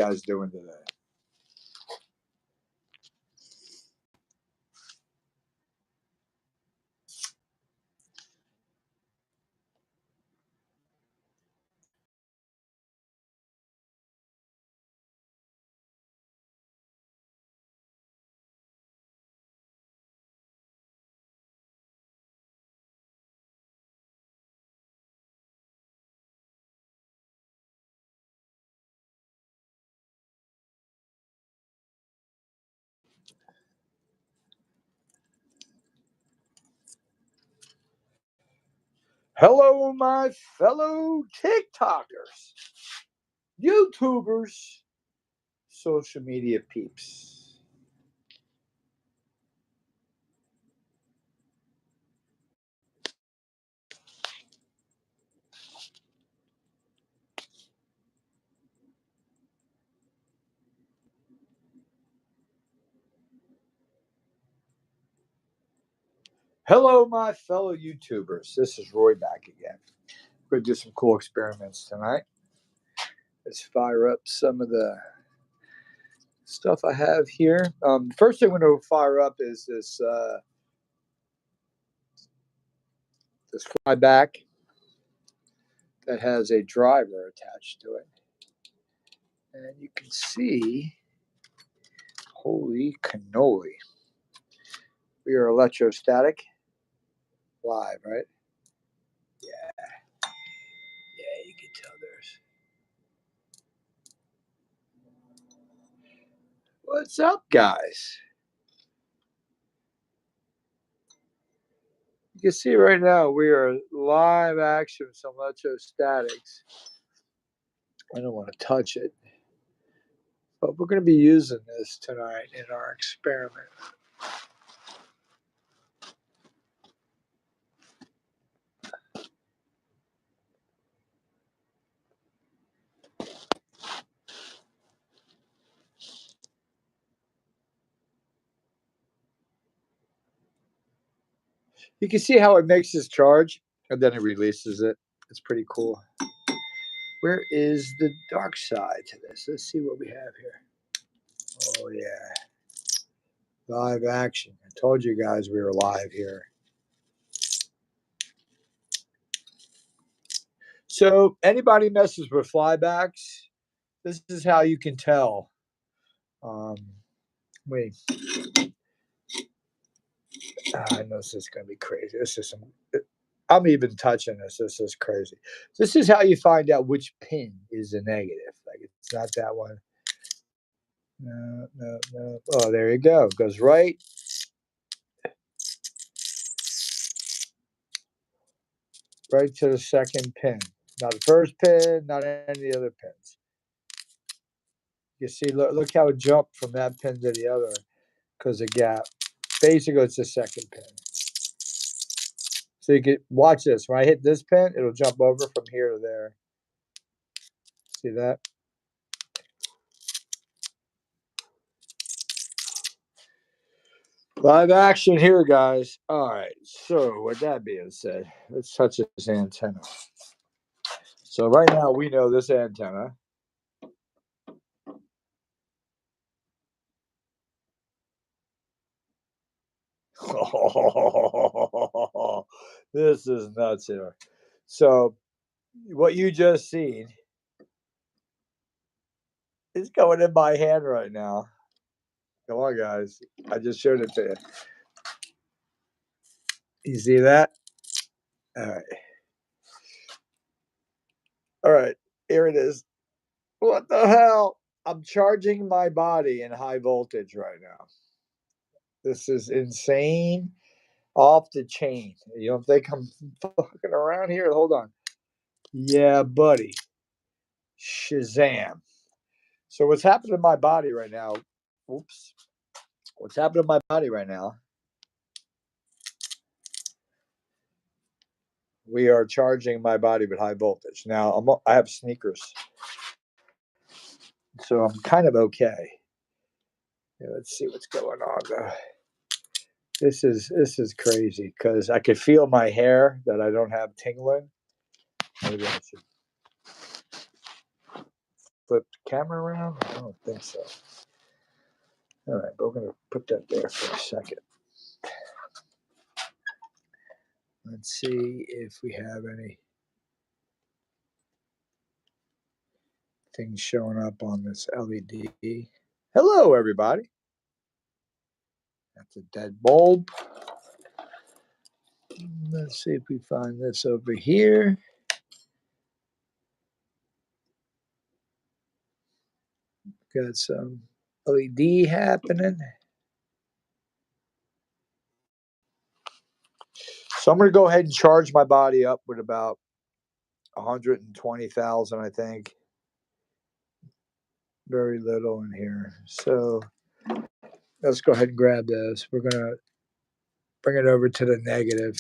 guys doing today? Hello, my fellow TikTokers, YouTubers, social media peeps. Hello, my fellow YouTubers. This is Roy back again. We're going to do some cool experiments tonight. Let's fire up some of the stuff I have here. First thing I'm going to fire up is this flyback that has a driver attached to it. And you can see, holy cannoli, we are electrostatic live, right? Yeah, you can tell there's. What's up, guys? You can see right now we are live action with some electrostatics. I don't want to touch it, but we're going to be using this tonight in our experiment. You can see how it makes this charge and then it releases it. It's pretty cool. Where is the dark side to this? Let's see what we have here. Oh, yeah. Live action. I told you guys we were live here. So, anybody messes with flybacks, this is how you can tell. Wait. I know this is going to be crazy. This is some. I'm even touching this. This is crazy. This is how you find out which pin is a negative. Like it's not that one. No. Oh, there you go. It goes right to the second pin. Not the first pin, not any of the other pins. You see, look how it jumped from that pin to the other because of gap. Basically, it's the second pin. So you can watch this. When I hit this pin, it'll jump over from here to there. See that? Live action here, guys. All right. So with that being said, let's touch this antenna. So right now we know this antenna. Oh, this is nuts here. So what you just seen is going in my hand right now. Come on, guys. I just showed it to you. You see that? All right. All right. Here it is. What the hell? I'm charging my body in high voltage right now. This is insane. Off the chain. You don't think I'm fucking around here? Hold on. Yeah, buddy. Shazam. So what's happening to my body right now? Oops. What's happening to my body right now? We are charging my body with high voltage. Now I have sneakers, so I'm kind of okay. Yeah, let's see what's going on though. This is crazy because I could feel my hair that I don't have tingling. Maybe I should. flip the camera around? I don't think so. All right, but we're going to put that there for a second. Let's see if we have any things showing up on this LED. Hello, everybody. That's a dead bulb. Let's see if we find this over here. Got some LED happening. So I'm going to go ahead and charge my body up with about 120,000, I think. Very little in here. So let's go ahead and grab this. We're going to bring it over to the negative.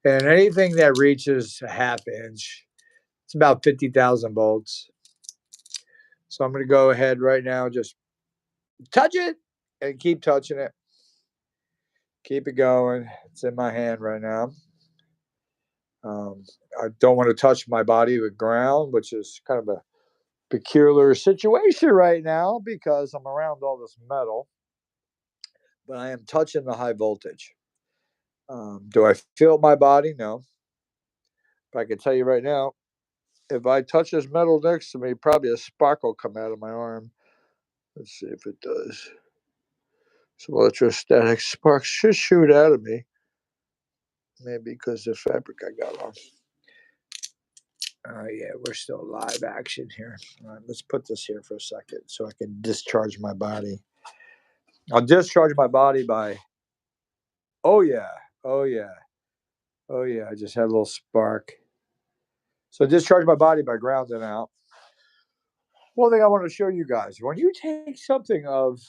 And anything that reaches a half inch, it's about 50,000 volts. So I'm going to go ahead right now, just touch it and keep touching it. Keep it going. It's in my hand right now. I don't want to touch my body with ground, which is kind of a peculiar situation right now because I'm around all this metal, but I am touching the high voltage. Do I feel my body? No. But I can tell you right now, if I touch this metal next to me, probably a spark will come out of my arm. Let's see if it does. Some electrostatic sparks should shoot out of me. Maybe because the fabric I got on. Yeah, we're still live action here. All right, let's put this here for a second so I can discharge my body. I'll discharge my body by, oh yeah, oh yeah, oh yeah, I just had a little spark. So discharge my body by grounding out. One thing I want to show you guys, when you take something of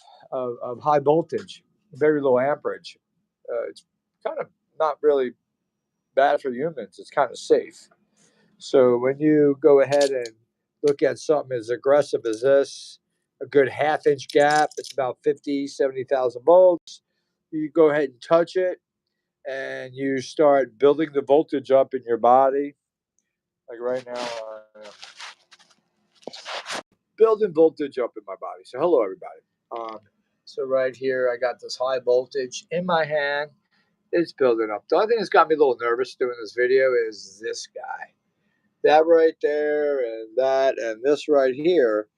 high voltage, very low amperage, it's kind of not really bad for humans. It's kind of safe. So when you go ahead and look at something as aggressive as this, a good half-inch gap, it's about 50, 70,000 volts. You go ahead and touch it, and you start building the voltage up in your body. Like right now, building voltage up in my body. So hello, everybody. So right here, I got this high voltage in my hand. It's building up. The only thing that's got me a little nervous doing this video is this guy. That right there and this right here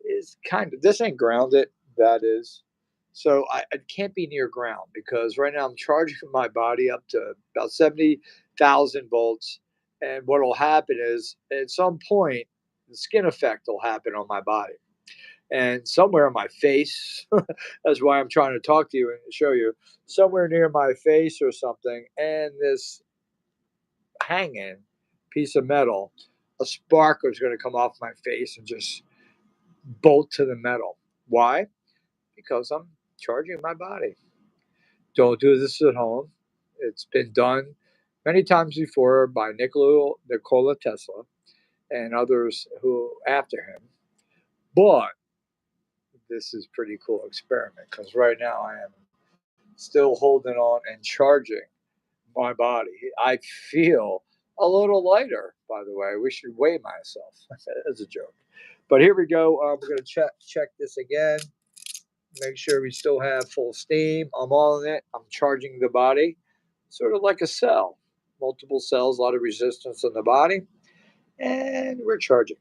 is kind of, this ain't grounded, that is. So I can't be near ground because right now I'm charging my body up to about 70,000 volts. And what will happen is at some point, the skin effect will happen on my body. And somewhere in my face, that's why I'm trying to talk to you and show you, somewhere near my face or something, and this hanging piece of metal, a spark was going to come off my face and just bolt to the metal. Why? Because I'm charging my body. Don't do this at home. It's been done many times before by Nikola Tesla and others who after him. But this is pretty cool experiment because right now I am still holding on and charging my body. I feel a little lighter, by the way. We should weigh myself as a joke. But here we go. We're going to check this again. Make sure we still have full steam. I'm on it. I'm charging the body, sort of like a cell. Multiple cells, a lot of resistance in the body, and we're charging.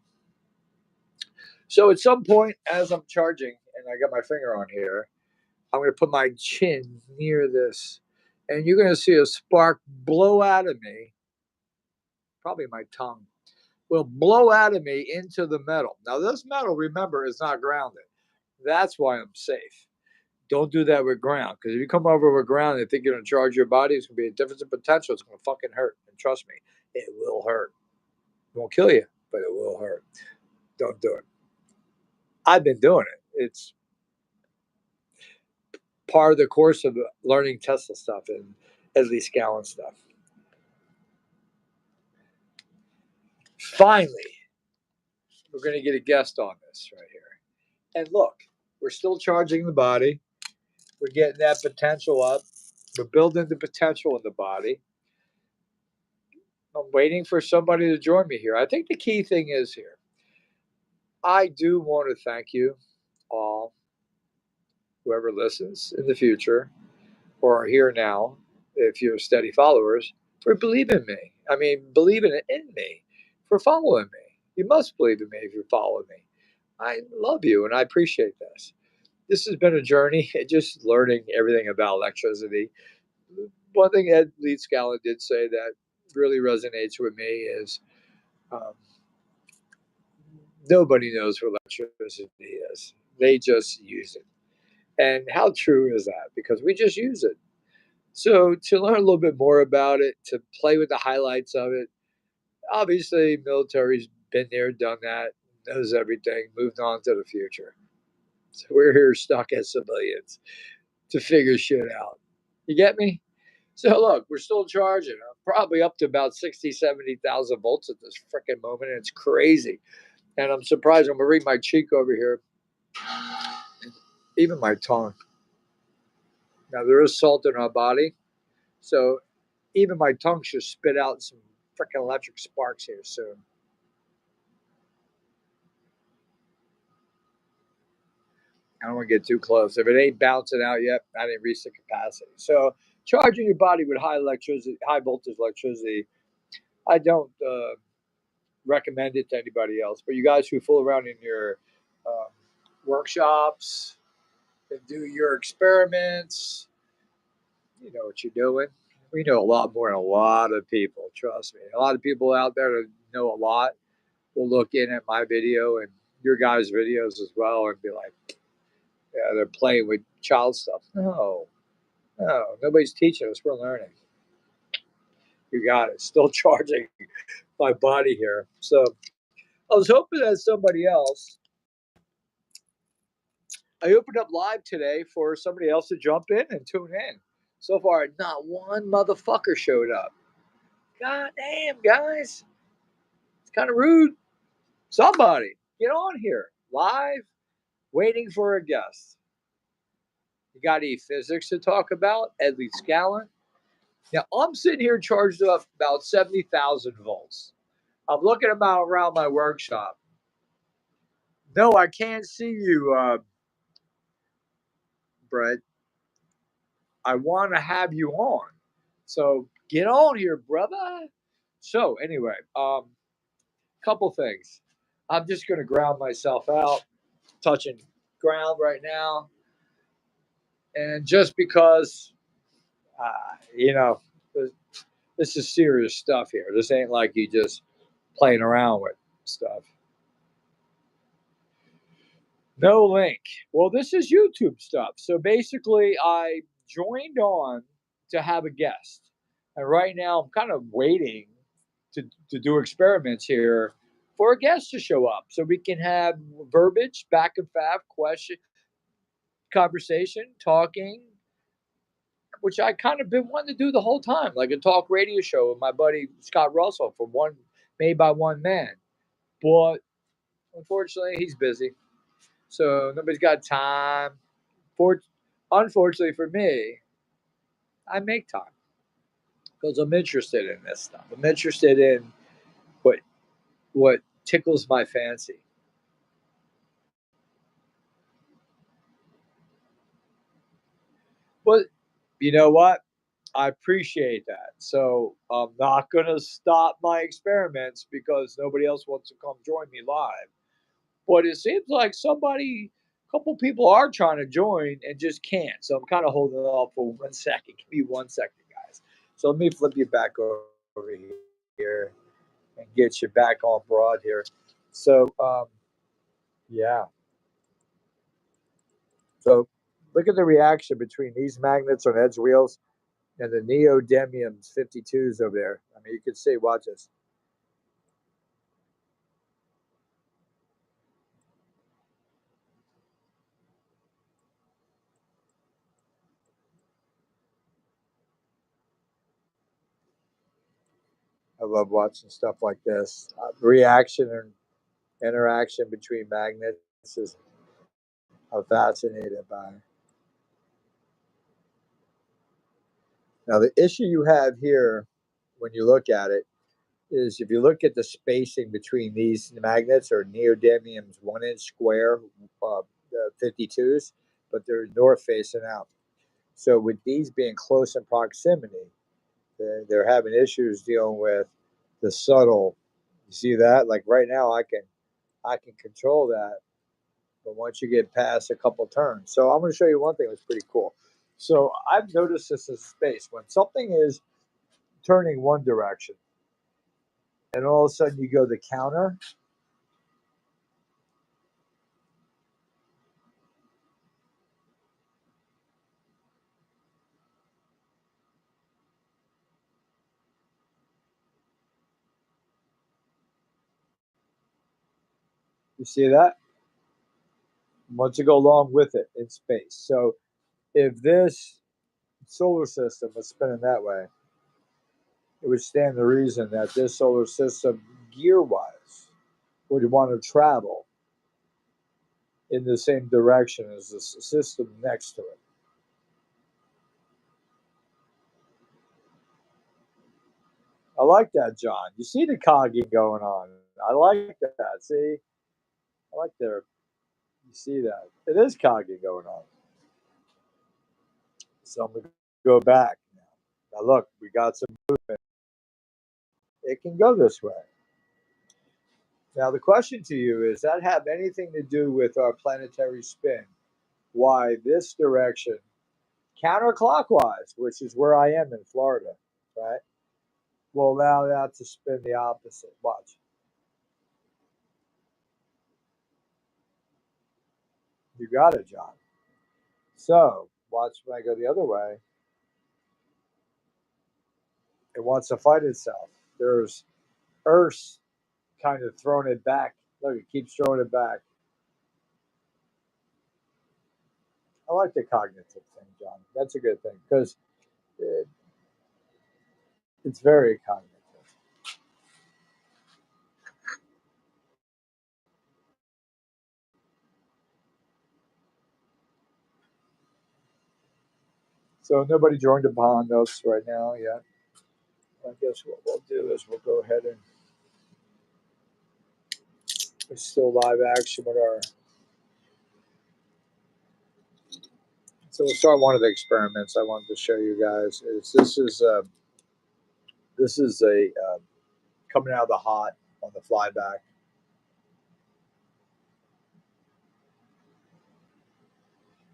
So at some point, as I'm charging, and I got my finger on here, I'm going to put my chin near this, and you're going to see a spark blow out of me. Probably my tongue will blow out of me into the metal. Now, this metal, remember, is not grounded. That's why I'm safe. Don't do that with ground, because if you come over with ground and think you're going to charge your body, it's going to be a difference in potential. It's going to fucking hurt. And trust me, it will hurt. It won't kill you, but it will hurt. Don't do it. I've been doing it. It's part of the course of learning Tesla stuff and Edley Scallon stuff. Finally, we're going to get a guest on this right here. And look, we're still charging the body. We're getting that potential up. We're building the potential in the body. I'm waiting for somebody to join me here. I think the key thing is here. I do want to thank you all, whoever listens in the future or are here now, if you're steady followers, for believing me. I mean, believing in me, for following me. You must believe in me if you follow me. I love you and I appreciate this. This has been a journey, just learning everything about electricity. One thing Ed Leedskallen did say that really resonates with me is um, nobody knows what electricity is. They just use it. And how true is that? Because we just use it. So to learn a little bit more about it, to play with the highlights of it, obviously military's been there, done that, knows everything, moved on to the future. So we're here stuck as civilians to figure shit out. You get me? So look, we're still charging. I'm probably up to about 60, 70,000 volts at this freaking moment. And it's crazy. And I'm surprised. I'm going to read my cheek over here, even my tongue. Now, there is salt in our body. So even my tongue should spit out some freaking electric sparks here soon. I don't want to get too close. If it ain't bouncing out yet, I didn't reach the capacity. So charging your body with high electricity, high voltage electricity, I don't recommend it to anybody else. But you guys who fool around in your um, workshops and do your experiments, you know what you're doing. We know a lot more than a lot of people. Trust me. A lot of people out there that know a lot will look in at my video and your guys' videos as well and be like, yeah, they're playing with child stuff. No, no, nobody's teaching us. We're learning. You got it. Still charging my body here. So I was hoping that somebody else, I opened up live today for somebody else to jump in and tune in. So far, not one motherfucker showed up. God damn, guys. It's kind of rude. Somebody, get on here. Live, waiting for a guest. You got any physics to talk about? Ed Leedskallen? Now, I'm sitting here charged up about 70,000 volts. I'm looking about around my workshop. No, I can't see you, Brett. I want to have you on. So get on here, brother. So anyway, couple things. I'm just going to ground myself out, touching ground right now. And just because, you know, this is serious stuff here. This ain't like you just playing around with stuff. No link. Well, this is YouTube stuff. So basically, I joined on to have a guest. And right now, I'm kind of waiting to do experiments here for a guest to show up so we can have verbiage, back and forth, question, conversation, talking, which I kind of been wanting to do the whole time, like a talk radio show with my buddy Scott Russell from One Made by One Man. But unfortunately, he's busy. So nobody's got time. For, unfortunately for me, I make time because I'm interested in this stuff. I'm interested in what what tickles my fancy. But you know what? I appreciate that. So I'm not gonna stop my experiments because nobody else wants to come join me live. But it seems like somebody, a couple people are trying to join and just can't. So I'm kind of holding off for 1 second. Give me 1 second, guys. So let me flip you back over here and get you back on broad here. So yeah. So look at the reaction between these magnets on Ed's wheels and the neodymium 52s over there. I mean, you can see. Watch this. I love watching stuff like this. Reaction and interaction between magnets is I'm fascinated by. Now, the issue you have here when you look at it is if you look at the spacing between these magnets or neodymium's 1 inch square 52s, but they're north facing out. So with these being close in proximity, they're having issues dealing with the subtle. You see that? Like right now, I can control that, but once you get past a couple turns, so I'm going to show you one thing that's pretty cool. So I've noticed this in space when something is turning one direction, and all of a sudden you go the counter. You see that? Once you go along with it in space. So if this solar system was spinning that way, it would stand to reason that this solar system, gear wise, would want to travel in the same direction as the system next to it. I like that, John. You see the cogging going on. I like that. See, I like there. You see that? It is cogging going on. So I'm gonna go back now. Now look, we got some movement. It can go this way. Now the question to you is: that have anything to do with our planetary spin? Why this direction, counterclockwise, which is where I am in Florida, right? Will allow that to spin the opposite. Watch. You got it, John. So watch when I go the other way. It wants to fight itself. There's Earth kind of throwing it back. Look, it keeps throwing it back. I like the cognitive thing, John. That's a good thing because it's very cognitive. So nobody joined upon us right now yet. I guess what we'll do is we'll go ahead and we're still live action with our. So we'll start one of the experiments I wanted to show you guys. This is a coming out of the hot on the flyback.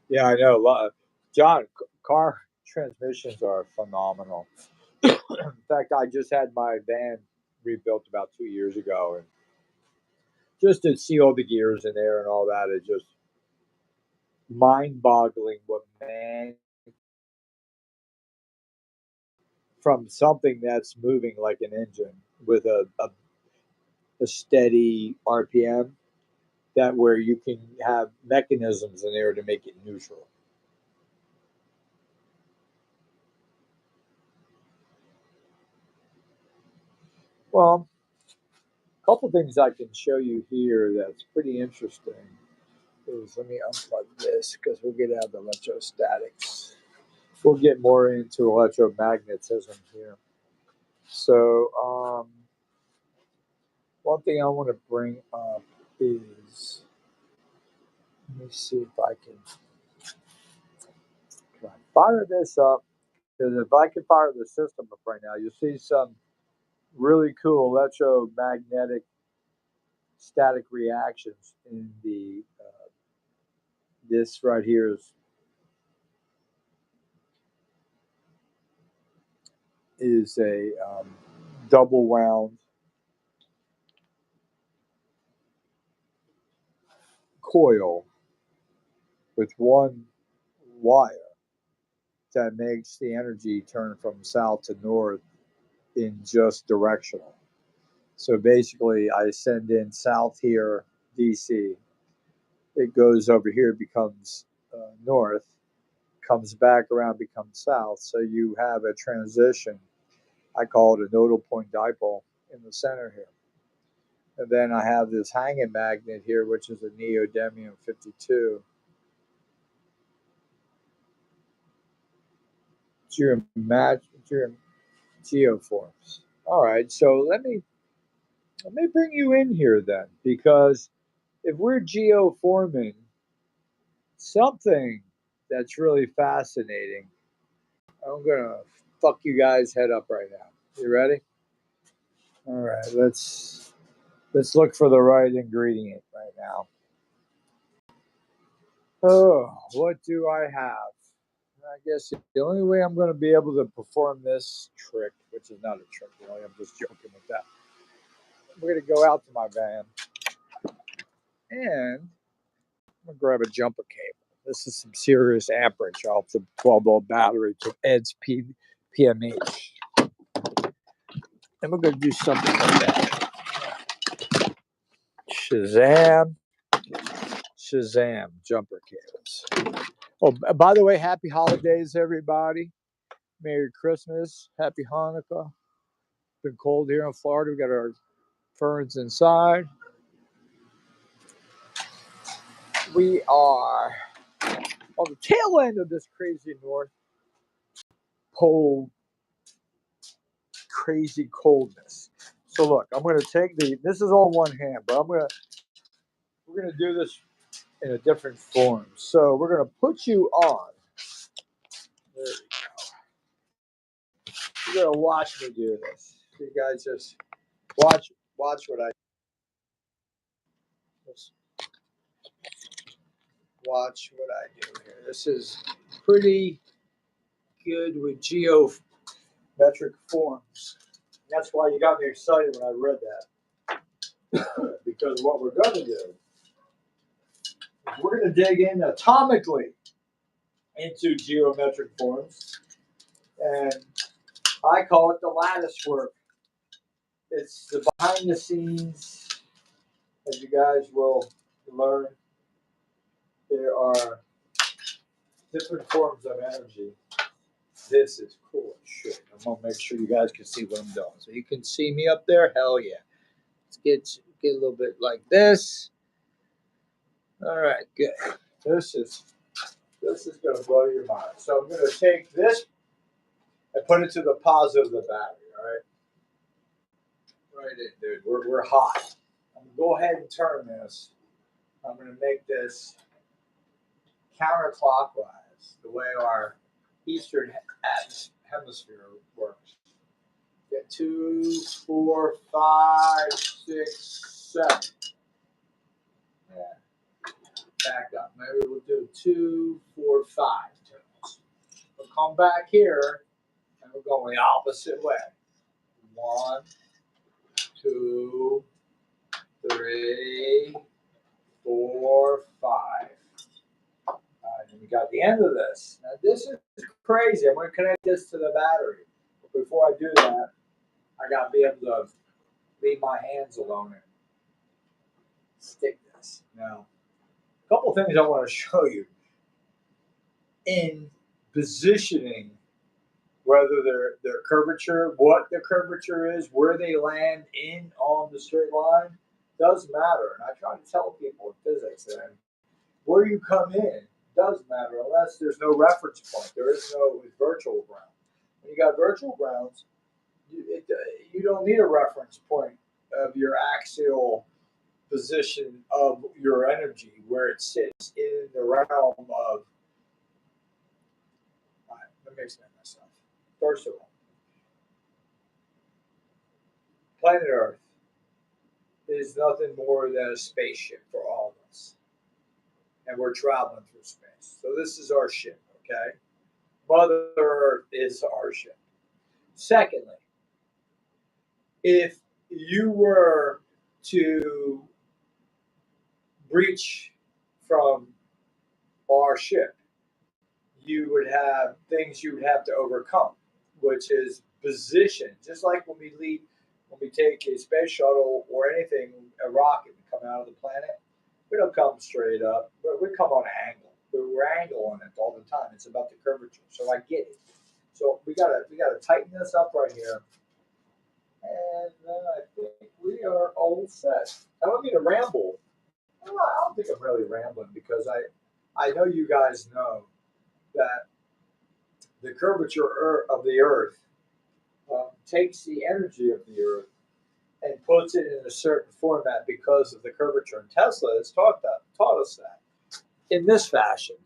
Yeah, I know. John, car transmissions are phenomenal. In fact, I just had my van rebuilt about 2 years ago, and just to see all the gears in there and all that is just mind-boggling. What man from something that's moving like an engine with a steady RPM, that where you can have mechanisms in there to make it neutral. Well, a couple things I can show you here that's pretty interesting is let me unplug this because we'll get out of the electrostatics. We'll get more into electromagnetism here. So, one thing I want to bring up is let me see if can I fire this up. Because if I can fire the system up right now, you'll see some really cool electromagnetic static reactions in the this right here is a double wound coil with one wire that makes the energy turn from south to north in just directional. So basically, I send in south here, DC. It goes over here, becomes north, comes back around, becomes south. So you have a transition. I call it a nodal point dipole in the center here. And then I have this hanging magnet here, which is a neodymium 52. Geoforms. All right, so let me bring you in here then, because if we're geoforming something that's really fascinating, I'm gonna fuck you guys head up right now. You ready? All right, let's look for the right ingredient right now. Oh, what do I have? I guess the only way I'm going to be able to perform this trick, which is not a trick, really, I'm just joking with that. We're going to go out to my van and I'm going to grab a jumper cable. This is some serious amperage off the 12-volt battery to Ed's PMH. And we're going to do something like that. Shazam, Shazam, jumper cables. Oh, by the way, happy holidays, everybody. Merry Christmas, Happy Hanukkah. Been cold here in Florida. We got our ferns inside. We are on the tail end of this crazy North Pole crazy coldness. So look, I'm going to take this is all one hand, but we're going to do this in a different form. So we're going to put you on. There we go. You're going to watch me do this. You guys just watch what I just watch what I do here. This is pretty good with geometric forms. That's why you got me excited when I read that. Because what we're going to do is we're going to dig in atomically into geometric forms. And I call it the lattice work. It's the behind the scenes, as you guys will learn. There are different forms of energy. This is cool as shit. I'm going to make sure you guys can see what I'm doing. So you can see me up there? Hell yeah. Let's get a little bit like this. All right, good. This is going to blow your mind. So I'm going to take this and put it to the positive of the battery. All right, right in, dude. We're hot. I'm going to go ahead and turn this. I'm going to make this counterclockwise, the way our eastern hemisphere works. Get 2, 4, 5, 6, 7. Yeah. Back up. Maybe we'll do 2, 4, 5 turns. We'll come back here and we're going the opposite way. 1, 2, 3, 4, 5. And we got the end of this. Now this is crazy. I'm going to connect this to the battery. But before I do that, I got to be able to leave my hands alone and stick this. Now, a couple things I want to show you in positioning, whether their curvature, what the curvature is, where they land in on the straight line, does matter. And I try to tell people in physics that where you come in does matter unless there's no reference point. There is no virtual ground. When you got virtual grounds, you don't need a reference point of your axial position of your energy, where it sits in the realm of. All right, let me explain myself. First of all, planet Earth is nothing more than a spaceship for all of us. And we're traveling through space. So this is our ship, okay? Mother Earth is our ship. Secondly, if you were to breach from our ship, you would have things you would have to overcome, which is position. Just like when we take a space shuttle or anything, a rocket, we come out of the planet, we don't come straight up, but we come on an angle. We're angling it all the time. It's about the curvature. So I get it. So we gotta tighten this up right here. And then I think we are all set. I don't mean to ramble. I don't think I'm really rambling because I know you guys know that the curvature of the Earth takes the energy of the Earth and puts it in a certain format because of the curvature. And Tesla has taught us that in this fashion.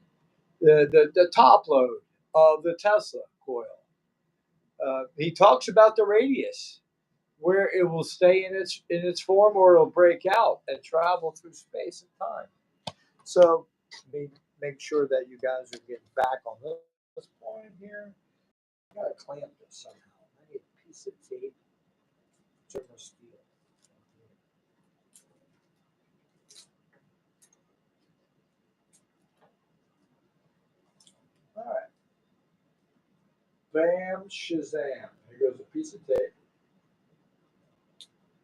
The top load of the Tesla coil. He talks about the radius, where it will stay in its form, or it'll break out and travel through space and time. So make sure that you guys are getting back on this point here. I gotta clamp this somehow. I need a piece of tape, thermal steel. All right, bam, shazam. Here goes a piece of tape.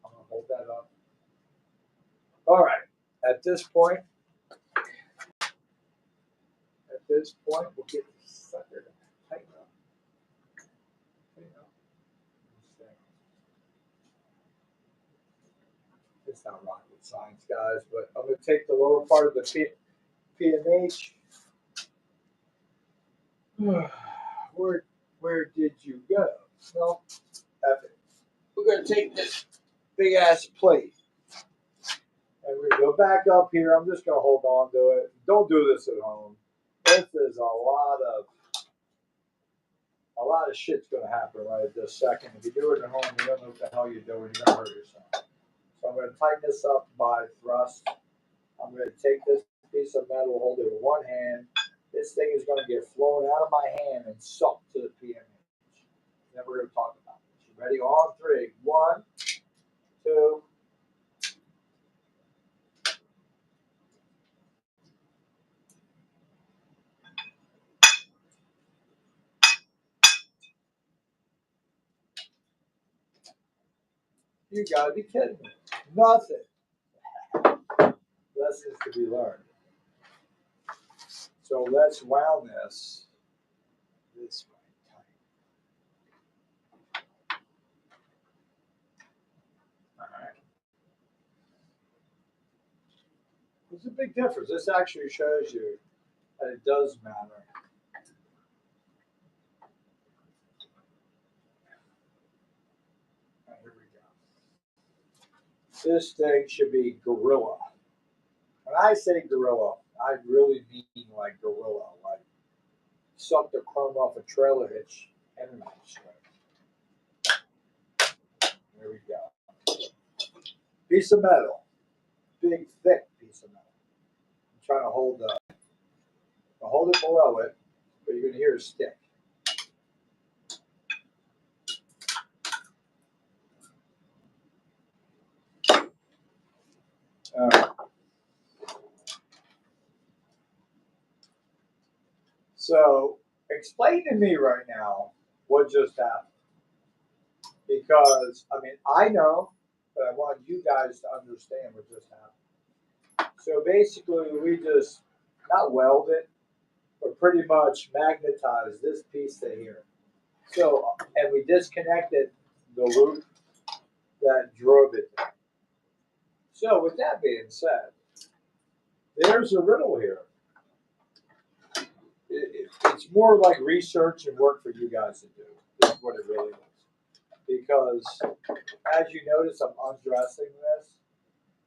I'm gonna hold that up. All right. At this point, we'll get this sucker to tighten up. Tighten up. It's not rocket science, guys, but I'm going to take the lower part of the PMH. Where did you go? Well, F it. We're going to take this big ass plate and we're going to go back up here. I'm just going to hold on to it. Don't do this at home. This is a lot of shit's going to happen right at this second. If you do it at home, you don't know what the hell you're doing. You're going to hurt yourself. So I'm going to tighten this up by thrust. I'm going to take this piece of metal, hold it with one hand. This thing is going to get flown out of my hand and sucked to the PMH. Then we're going to talk about this. You ready? On three. 1, 2. You got to be kidding me. Nothing. Lessons to be learned. So let's wound this way. All right. There's a big difference. This actually shows you that it does matter. Right, here we go. This thing should be gorilla. When I say gorilla, I really mean like gorilla, like suck the chrome off a trailer hitch energy straight. There we go. Piece of metal, big thick piece of metal. I'm trying to hold it below it, but you're gonna hear it stick. All right. So explain to me right now what just happened. Because I mean I know, but I want you guys to understand what just happened. So basically we just not weld it, but pretty much magnetized this piece to here. So and we disconnected the loop that drove it. So with that being said, there's a riddle here. It's more like research and work for you guys to do. Is what it really is. Because as you notice, I'm undressing this,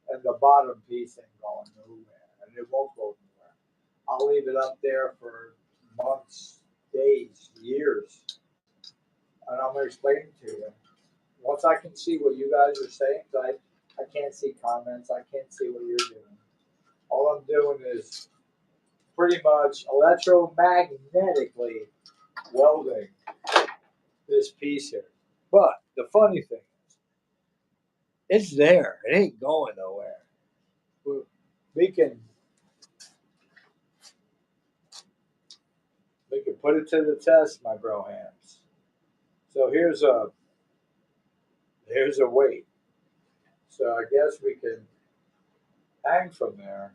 and the bottom piece ain't going nowhere, and it won't go nowhere. I'll leave it up there for months, days, years, and I'm going to explain it to you. Once I can see what you guys are saying, I can't see comments, I can't see what you're doing. All I'm doing is pretty much electromagnetically welding this piece here. But the funny thing is, it's there. It ain't going nowhere. We can put it to the test, my bro hams. So here's a weight. So I guess we can hang from there,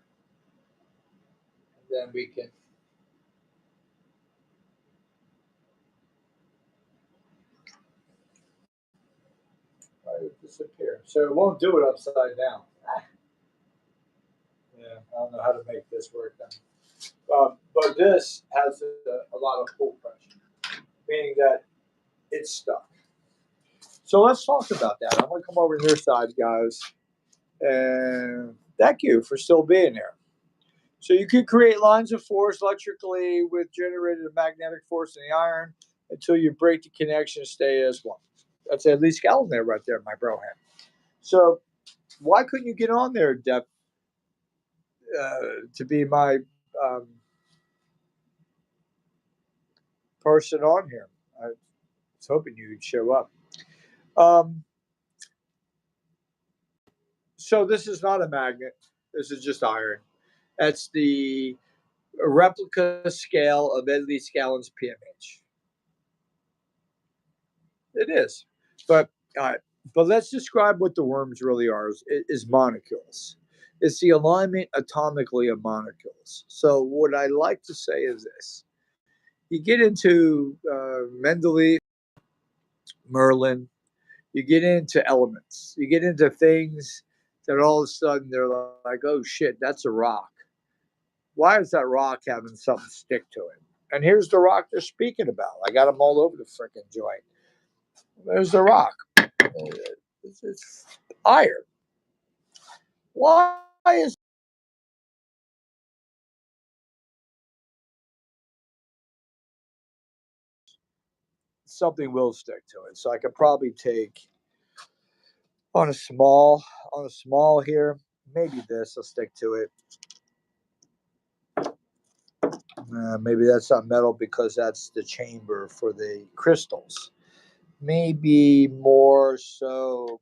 and then we can let it disappear. So it won't do it upside down. Yeah, I don't know how to make this work then. But this has a lot of pull pressure, meaning that it's stuck. So let's talk about that. I'm going to come over to your side, guys. And thank you for still being there. So you could create lines of force electrically with generated magnetic force in the iron until you break the connection, stay as one. That's at least Scallon there right there, my bro hand. So why couldn't you get on there, Def, to be my um, person on here? I was hoping you'd show up. Um, so this is not a magnet. This is just iron. That's the replica scale of Ed Lee Scallon's PMH. It is. But but let's describe what the worms really are is molecules. It's the alignment atomically of molecules. So what I like to say is this. You get into Mendeleev, Merlin, you get into elements. You get into things that all of a sudden they're like, oh shit, that's a rock. Why is that rock having something stick to it? And here's the rock they're speaking about. I got them all over the freaking joint. There's the rock. It's iron. Why is something will stick to it? So I could probably take on a small here. Maybe this will stick to it. Maybe that's not metal because that's the chamber for the crystals. Maybe more so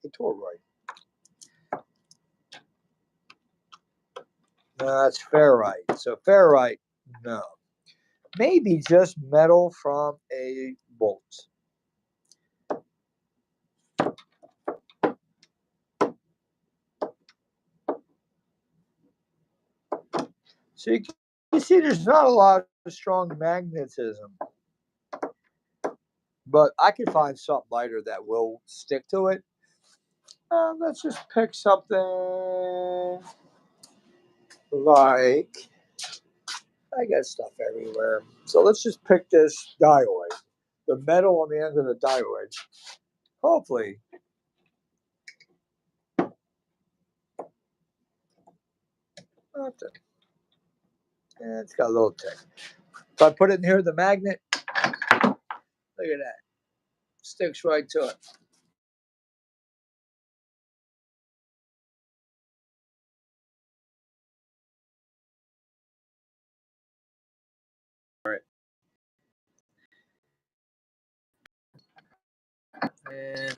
a toroid. No, that's ferrite. So ferrite, no. Maybe just metal from a bolt. So you see, there's not a lot of strong magnetism, but I can find something lighter that will stick to it. Let's just pick something like I got stuff everywhere. So let's just pick this dioid, the metal on the end of the dioid. Hopefully, nothing. It's got a little tick. If I put it in here, the magnet, look at that, sticks right to it. All right. And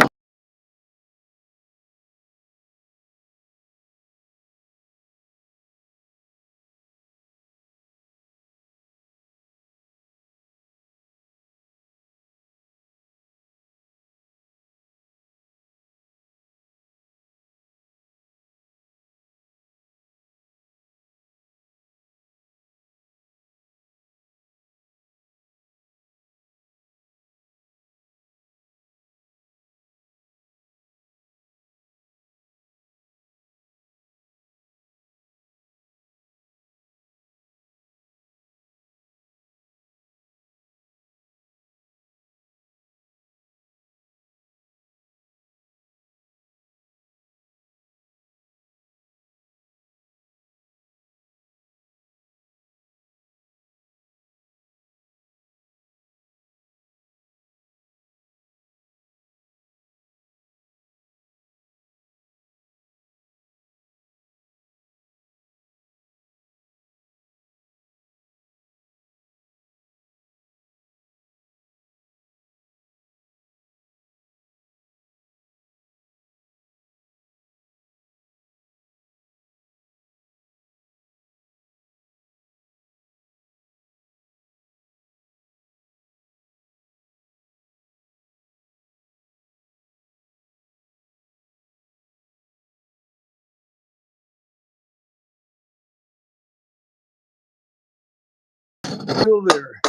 there.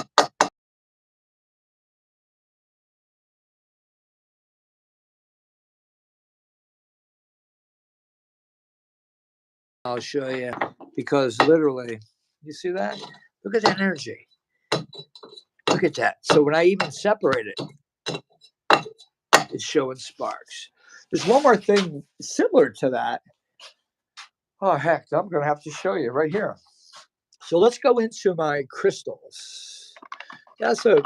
I'll show you because literally, you see that? Look at that energy. Look at that. So when I even separate it, it's showing sparks. There's one more thing similar to that. Oh, heck, I'm going to have to show you right here. So let's go into my crystals. So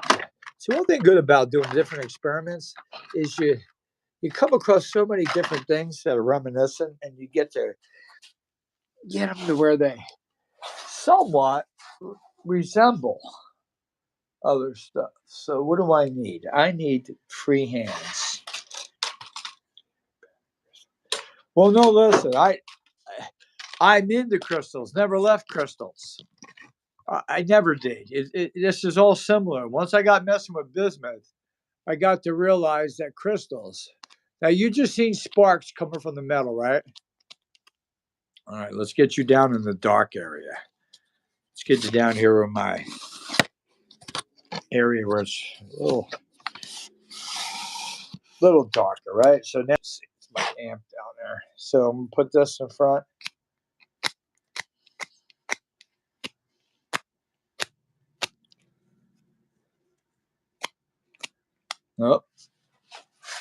one thing good about doing different experiments is you come across so many different things that are reminiscent, and you get to get them to where they somewhat resemble other stuff. So what do I need? I need free hands. Well, no, listen, I'm into crystals, never left crystals. I never did. This is all similar. Once I got messing with bismuth, I got to realize that crystals. Now, you just seen sparks coming from the metal, right? All right, let's get you down in the dark area. Let's get you down here in my area where it's a little darker, right? So now it's my amp down there. So I'm going to put this in front. Oh,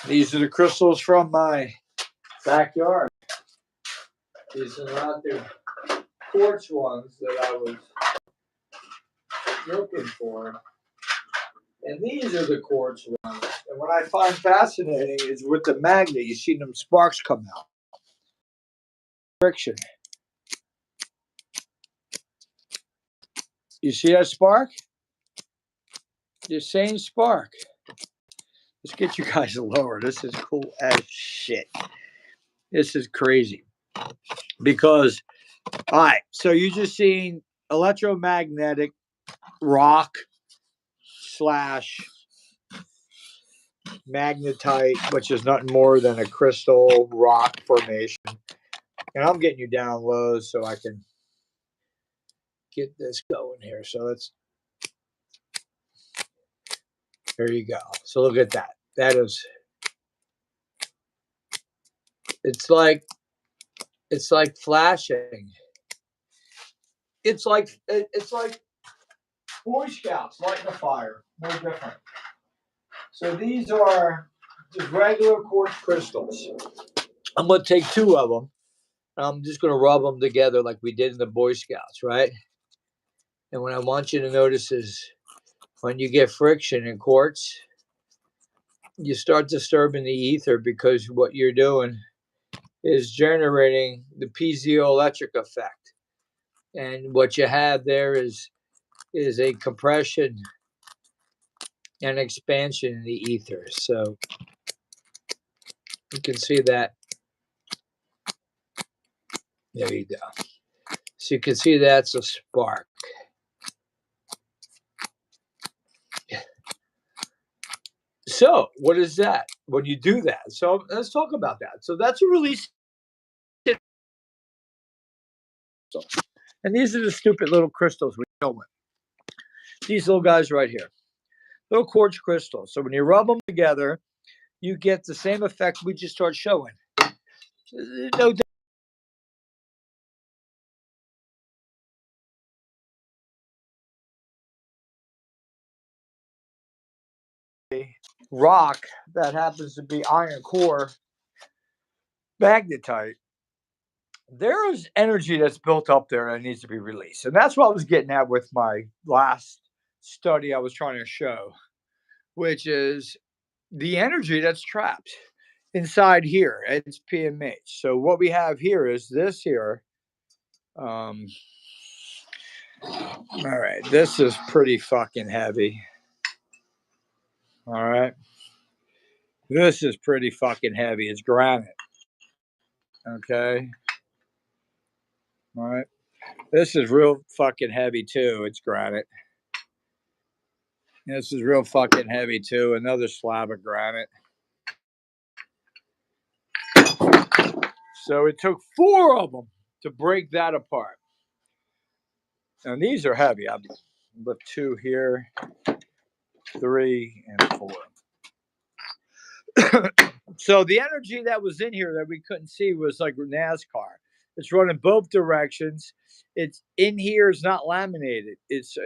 these are the crystals from my backyard. These are not the quartz ones that I was looking for. And these are the quartz ones. And what I find fascinating is with the magnet, you see them sparks come out. Friction. You see that spark? The same spark. Let's get you guys lower. This is cool as shit. This is crazy. Because, all right, so you just seen electromagnetic rock slash magnetite, which is nothing more than a crystal rock formation. And I'm getting you down low so I can get this going here. So let's, there you go. So look at that. That is, it's like flashing. It's like Boy Scouts lighting a fire. No different. So these are just regular quartz crystals. I'm going to take two of them. I'm just going to rub them together like we did in the Boy Scouts, right? And what I want you to notice is when you get friction in quartz, you start disturbing the ether because what you're doing is generating the piezoelectric effect. And what you have there is a compression and expansion in the ether. So you can see that. There you go. So you can see that's a spark. So what is that when you do that? So let's talk about that. So that's a release. And these are the stupid little crystals we go with. These little guys right here. Little quartz crystals. So when you rub them together, you get the same effect we just started showing. No rock that happens to be iron core magnetite. There is energy that's built up there that needs to be released. And that's what I was getting at with my last study I was trying to show, which is the energy that's trapped inside here. It's PMH. So what we have here is this here. All right, this is pretty fucking heavy. All right. This is pretty fucking heavy. It's granite. Okay. All right. This is real fucking heavy too. It's granite. This is real fucking heavy too. Another slab of granite. So it took 4 of them to break that apart. And these are heavy. I've left 2 here, 3, and 4. So the energy that was in here that we couldn't see was like NASCAR. It's running both directions. It's in here is not laminated. It's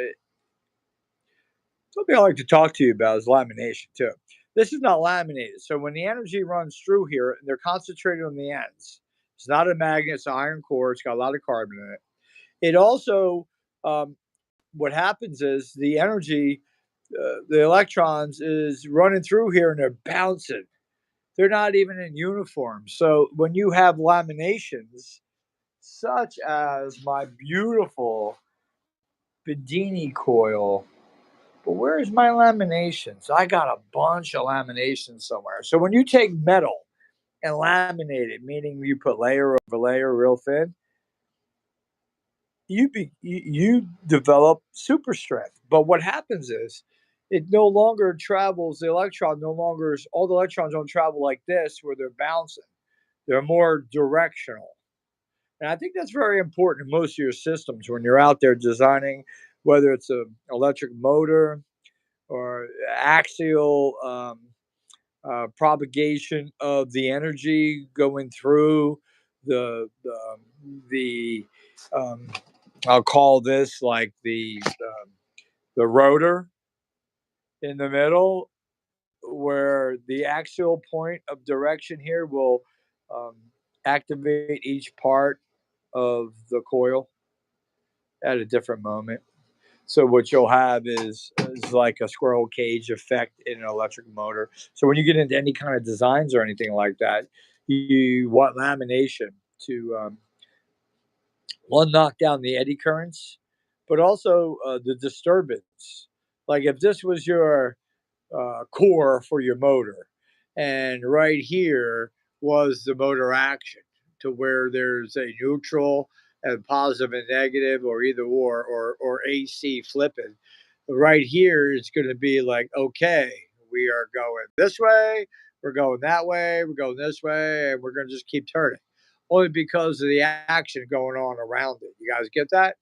something I like to talk to you about is lamination too. This is not laminated. So when the energy runs through here, they're concentrated on the ends. It's not a magnet, it's an iron core, it's got a lot of carbon in it. It also, um, what happens is the energy, the electrons is running through here and they're bouncing. They're not even in uniform. So when you have laminations, such as my beautiful Bedini coil, but where's my laminations? I got a bunch of laminations somewhere. So when you take metal and laminate it, meaning you put layer over layer real thin, you develop super strength. But what happens is it no longer travels, the electron no longer is, all the electrons don't travel like this where they're bouncing. They're more directional. And I think that's very important in most of your systems when you're out there designing, whether it's a electric motor or axial propagation of the energy going through the um, I'll call this like the rotor in the middle, where the axial point of direction here will um, activate each part of the coil at a different moment. So what you'll have is like a squirrel cage effect in an electric motor. So when you get into any kind of designs or anything like that, you want lamination to one, knock down the eddy currents, but also the disturbance. Like if this was your core for your motor, and right here was the motor action, to where there's a neutral and positive and negative, or either or AC flipping. Right here is going to be like, okay, we are going this way, we're going that way, we're going this way, and we're going to just keep turning, only because of the action going on around it. You guys get that?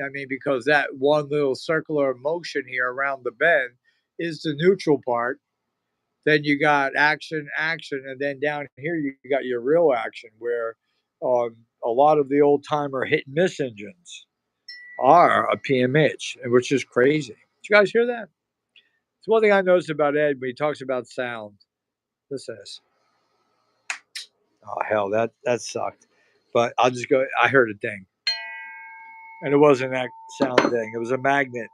I mean, because that one little circular motion here around the bend is the neutral part. Then you got action, action, and then down here you got your real action, where a lot of the old timer hit and miss engines are a PMH, which is crazy. Did you guys hear that? It's one thing I noticed about Ed when he talks about sound. Listen to this. Oh hell, that sucked. But I'll just go. I heard a ding, and it wasn't that sound ding. It was a magnet.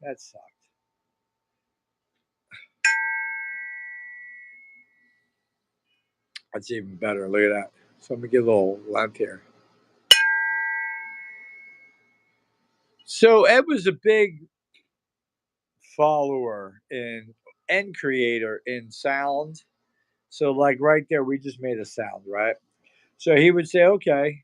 That sucked. That's even better. Look at that. So let me get a little length here. So Ed was a big follower and creator in sound. So like right there, we just made a sound, right? So he would say, okay,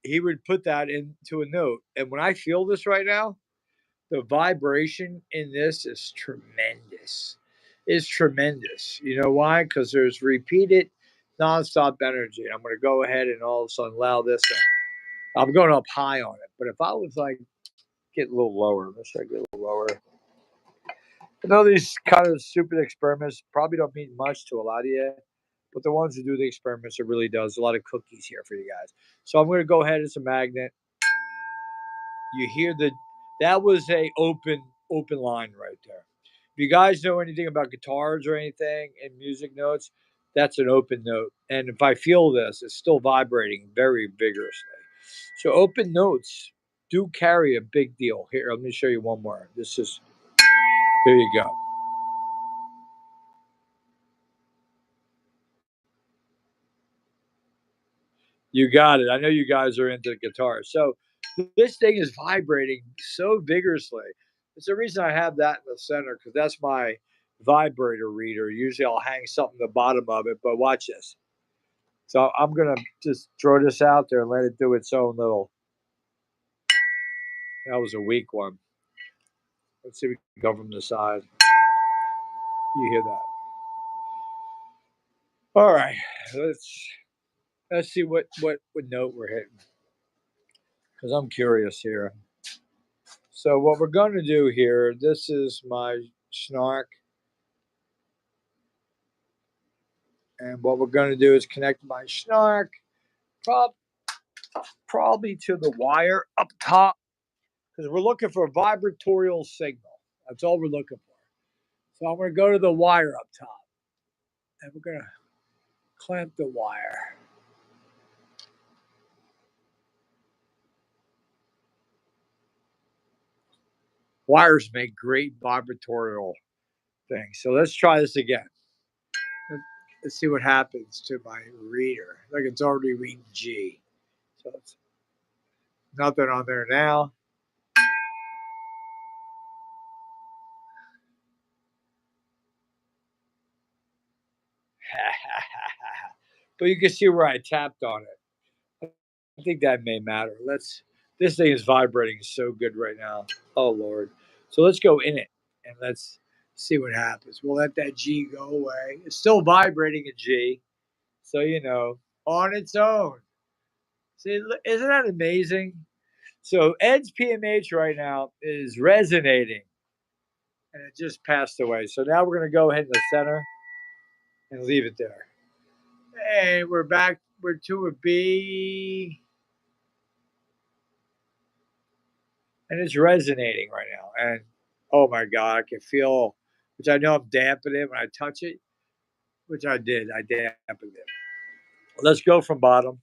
he would put that into a note. And when I feel this right now, the vibration in this is tremendous. It's tremendous. You know why? Because there's repeated nonstop energy. I'm going to go ahead and all of a sudden allow this in. I'm going up high on it. But if I was like, get a little lower, let's try to get a little lower. I know these kind of stupid experiments probably don't mean much to a lot of you, but the ones who do the experiments, it really does. A lot of cookies here for you guys. So I'm going to go ahead. It's a magnet. You hear the that was a open line right there. If you guys know anything about guitars or anything and music notes, that's an open note. And if I feel this, it's still vibrating very vigorously. So open notes do carry a big deal. Here, let me show you one more. This is here you go. You got it. I know you guys are into guitar. So this thing is vibrating so vigorously. It's the reason I have that in the center, because that's my vibrator reader. Usually I'll hang something at the bottom of it, but watch this. So I'm going to just throw this out there and let it do its own little. That was a weak one. Let's see if we can go from the side. You hear that? All right. Let's let's see what note we're hitting, because I'm curious here. So what we're going to do here, this is my snark. And what we're going to do is connect my snark prob- probably to the wire up top. because we're looking for a vibratorial signal. That's all we're looking for. So I'm going to go to the wire up top, and we're going to clamp the wire. Wires make great vibratorial things. So let's try this again. Let's see what happens to my reader. Like it's already reading G. So it's nothing on there now. But you can see where I tapped on it. I think that may matter. This thing is vibrating so good right now. Oh Lord. So let's go in it and let's see what happens. We'll let that G go away. It's still vibrating a G. So on its own. See, isn't that amazing? So Ed's PMH right now is resonating and it just passed away. So now we're gonna go ahead in the center and leave it there. Hey, we're back. We're to a B. And it's resonating right now. And oh my God, I can feel, which I know I'm dampening it when I touch it, which I did. I dampened it. Let's go from bottom.